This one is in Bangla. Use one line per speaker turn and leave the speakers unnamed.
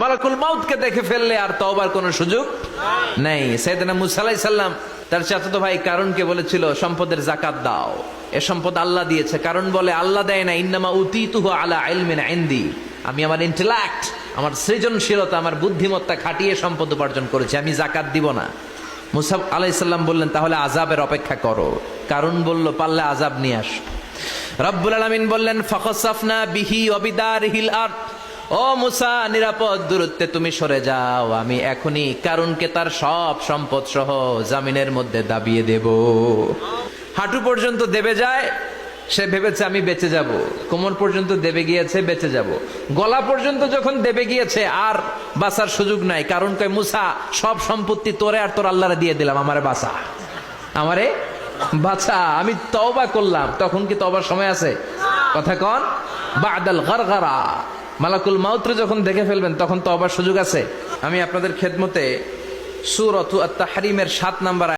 মালাকুল মাউতকে দেখে ফেললে আর তওবার কোনো সুযোগ নেই। সাইয়েদনা মুসা আলাইহিস সালাম তার চাচাতো ভাই কারুনকে বলেছিল সম্পদের যাকাত দাও, এ সম্পদ আল্লাহ দিয়েছে। কারণ বলে আল্লাহ দেয় না, ইন্নামা উতীতুহু আলা ইলমিন ইনদি, আমি আমার ইন্টেলেক্ট, আমার সৃজনশীলতা, আমার বুদ্ধিমত্তা খাটিয়ে সম্পদ উপার্জন করেছি, আমি যাকাত দিব না। মুসা আলাইহিস সালাম বললেন তাহলে আযাবের অপেক্ষা করো। কারণ বলল পারলে আযাব নিয়ে আস। রব্বুল আলামিন বললেন ফাখাসাফনা বিহি ওয়া বিদারিহিল আরদ, ও মুসা নিরাপদ দূরত্বে তুমি সরে যাও, আমি এখনই কারুনকে তার সব সম্পদ সহ জামিনের মধ্যে দাবিয়ে দেব। হাঁটু পর্যন্ত দেবে যায়, সে ভেবেছে আমি বেঁচে যাব, কোমর পর্যন্ত দেবে গিয়েছে বেঁচে যাব, গলা পর্যন্ত যখন দেবে গিয়েছে আর বাঁচার সুযোগ নাই। কারণ কয় মুসা সব সম্পত্তি তোরে আর তোর আল্লাহরে দিয়ে দিলাম, আমারে বাঁচা, আমারে বাঁচা, আমি তওবা করলাম। তখন কি তওবার সময় আছে? কথা কন, বাদাল গারগারা, মালাকুল মাউত যখন দেখে ফেলবেন তখন তওবার সুযোগ আছে। আমি আপনাদের খেদমতে সূরাতু আত-তাহরীমের 7 নম্বর